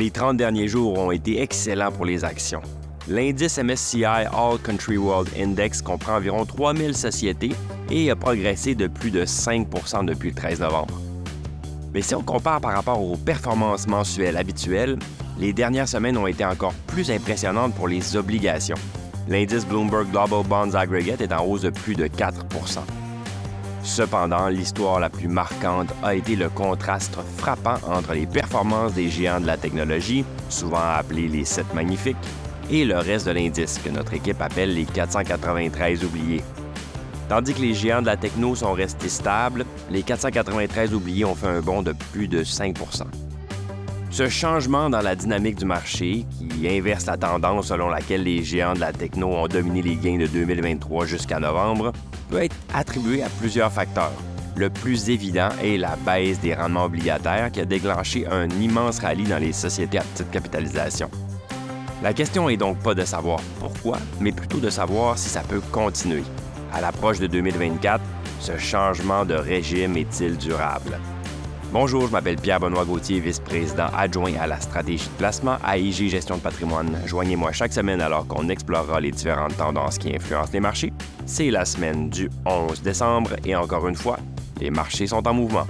Les 30 derniers jours ont été excellents pour les actions. L'indice MSCI All Country World Index comprend environ 3000 sociétés et a progressé de plus de 5 % depuis le 13 novembre. Mais si on compare par rapport aux performances mensuelles habituelles, les dernières semaines ont été encore plus impressionnantes pour les obligations. L'indice Bloomberg Global Bonds Aggregate est en hausse de plus de 4 %. Cependant, l'histoire la plus marquante a été le contraste frappant entre les performances des géants de la technologie, souvent appelés les 7 magnifiques, et le reste de l'indice, que notre équipe appelle les 493 oubliés. Tandis que les géants de la techno sont restés stables, les 493 oubliés ont fait un bond de plus de 5 %. Ce changement dans la dynamique du marché, qui inverse la tendance selon laquelle les géants de la techno ont dominé les gains de 2023 jusqu'à novembre, peut être attribué à plusieurs facteurs. Le plus évident est la baisse des rendements obligataires qui a déclenché un immense rallye dans les sociétés à petite capitalisation. La question est donc pas de savoir pourquoi, mais plutôt de savoir si ça peut continuer. À l'approche de 2024, ce changement de régime est-il durable? Bonjour, je m'appelle Pierre-Benoît Gauthier, vice-président adjoint à la stratégie de placement à IG Gestion de patrimoine. Joignez-moi chaque semaine alors qu'on explorera les différentes tendances qui influencent les marchés. C'est la semaine du 11 décembre et encore une fois, les marchés sont en mouvement.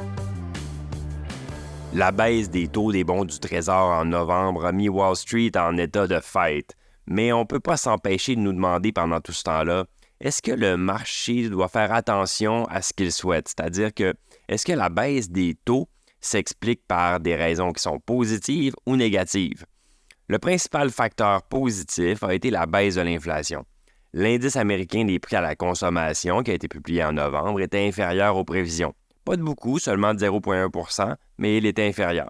La baisse des taux des bons du Trésor en novembre a mis Wall Street en état de fête, mais on ne peut pas s'empêcher de nous demander pendant tout ce temps-là, est-ce que le marché doit faire attention à ce qu'il souhaite? C'est-à-dire que, est-ce que la baisse des taux s'explique par des raisons qui sont positives ou négatives? Le principal facteur positif a été la baisse de l'inflation. L'indice américain des prix à la consommation, qui a été publié en novembre, était inférieur aux prévisions. Pas de beaucoup, seulement de 0,1 %, mais il était inférieur.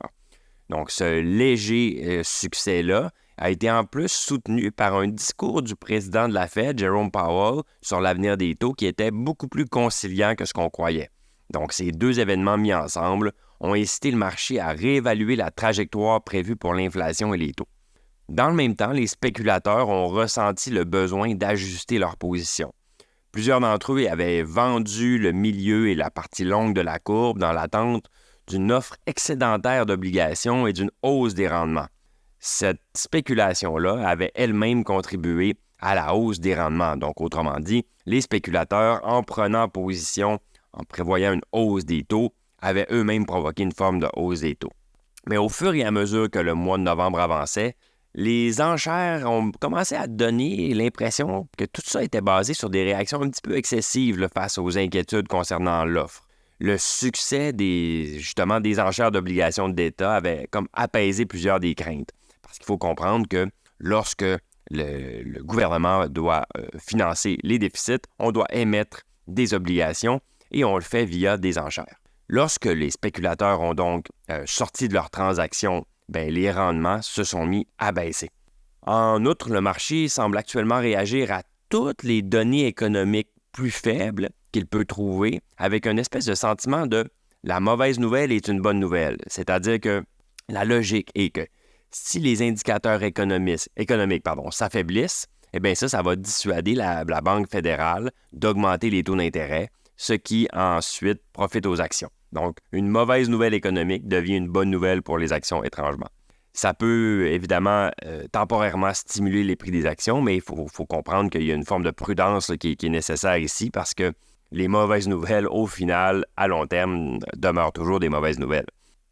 Donc, ce léger succès-là a été en plus soutenu par un discours du président de la Fed, Jerome Powell, sur l'avenir des taux qui était beaucoup plus conciliant que ce qu'on croyait. Donc, ces deux événements mis ensemble ont incité le marché à réévaluer la trajectoire prévue pour l'inflation et les taux. Dans le même temps, les spéculateurs ont ressenti le besoin d'ajuster leur position. Plusieurs d'entre eux avaient vendu le milieu et la partie longue de la courbe dans l'attente d'une offre excédentaire d'obligations et d'une hausse des rendements. Cette spéculation-là avait elle-même contribué à la hausse des rendements. Donc, autrement dit, les spéculateurs, en prenant position, en prévoyant une hausse des taux, avaient eux-mêmes provoqué une forme de hausse des taux. Mais au fur et à mesure que le mois de novembre avançait, les enchères ont commencé à donner l'impression que tout ça était basé sur des réactions un petit peu excessives face aux inquiétudes concernant l'offre. Le succès des enchères d'obligations d'État avait comme apaisé plusieurs des craintes. Parce qu'il faut comprendre que lorsque le gouvernement doit financer les déficits, on doit émettre des obligations et on le fait via des enchères. Lorsque les spéculateurs ont donc sorti de leurs transactions, les rendements se sont mis à baisser. En outre, le marché semble actuellement réagir à toutes les données économiques plus faibles qu'il peut trouver avec une espèce de sentiment de « la mauvaise nouvelle est une bonne nouvelle ». C'est-à-dire que la logique est que si les indicateurs économiques s'affaiblissent, ça va dissuader la Banque fédérale d'augmenter les taux d'intérêt, ce qui ensuite profite aux actions. Donc, une mauvaise nouvelle économique devient une bonne nouvelle pour les actions étrangement. Ça peut évidemment temporairement stimuler les prix des actions, mais il faut comprendre qu'il y a une forme de prudence qui est nécessaire ici parce que les mauvaises nouvelles, au final, à long terme, demeurent toujours des mauvaises nouvelles.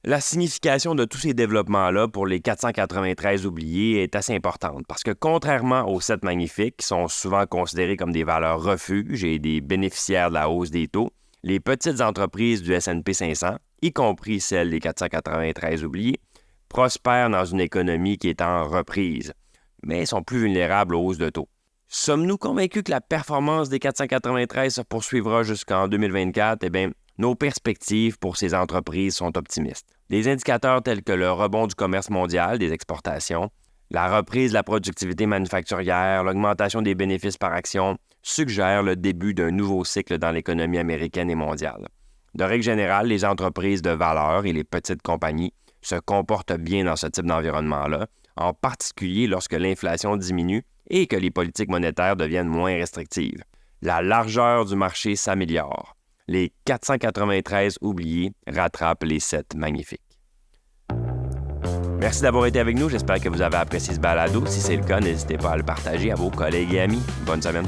La signification de tous ces développements-là pour les 493 oubliés est assez importante parce que contrairement aux 7 magnifiques, qui sont souvent considérés comme des valeurs refuges et des bénéficiaires de la hausse des taux, les petites entreprises du S&P 500, y compris celles des 493 oubliés, prospèrent dans une économie qui est en reprise, mais sont plus vulnérables aux hausses de taux. Sommes-nous convaincus que la performance des 493 se poursuivra jusqu'en 2024? Nos perspectives pour ces entreprises sont optimistes. Des indicateurs tels que le rebond du commerce mondial, des exportations, la reprise de la productivité manufacturière, l'augmentation des bénéfices par action suggèrent le début d'un nouveau cycle dans l'économie américaine et mondiale. De règle générale, les entreprises de valeur et les petites compagnies se comportent bien dans ce type d'environnement-là, en particulier lorsque l'inflation diminue et que les politiques monétaires deviennent moins restrictives. La largeur du marché s'améliore. Les 493 oubliés rattrapent les 7 magnifiques. Merci d'avoir été avec nous. J'espère que vous avez apprécié ce balado. Si c'est le cas, n'hésitez pas à le partager à vos collègues et amis. Bonne semaine.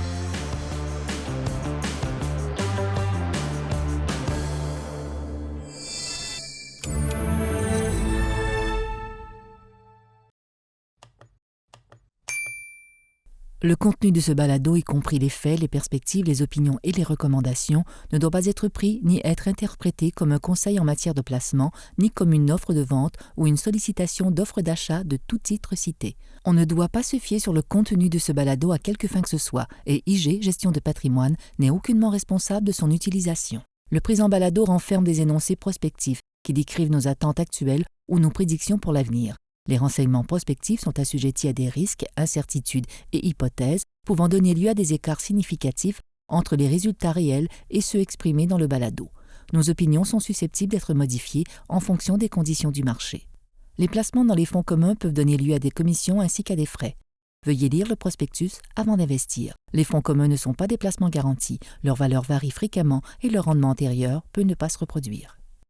Le contenu de ce balado, y compris les faits, les perspectives, les opinions et les recommandations, ne doit pas être pris ni être interprété comme un conseil en matière de placement, ni comme une offre de vente ou une sollicitation d'offre d'achat de tout titre cité. On ne doit pas se fier sur le contenu de ce balado à quelque fin que ce soit, et IG, Gestion de patrimoine, n'est aucunement responsable de son utilisation. Le présent balado renferme des énoncés prospectifs qui décrivent nos attentes actuelles ou nos prédictions pour l'avenir. Les renseignements prospectifs sont assujettis à des risques, incertitudes et hypothèses pouvant donner lieu à des écarts significatifs entre les résultats réels et ceux exprimés dans le balado. Nos opinions sont susceptibles d'être modifiées en fonction des conditions du marché. Les placements dans les fonds communs peuvent donner lieu à des commissions ainsi qu'à des frais. Veuillez lire le prospectus avant d'investir. Les fonds communs ne sont pas des placements garantis, leur valeur varie fréquemment et leur rendement antérieur peut ne pas se reproduire.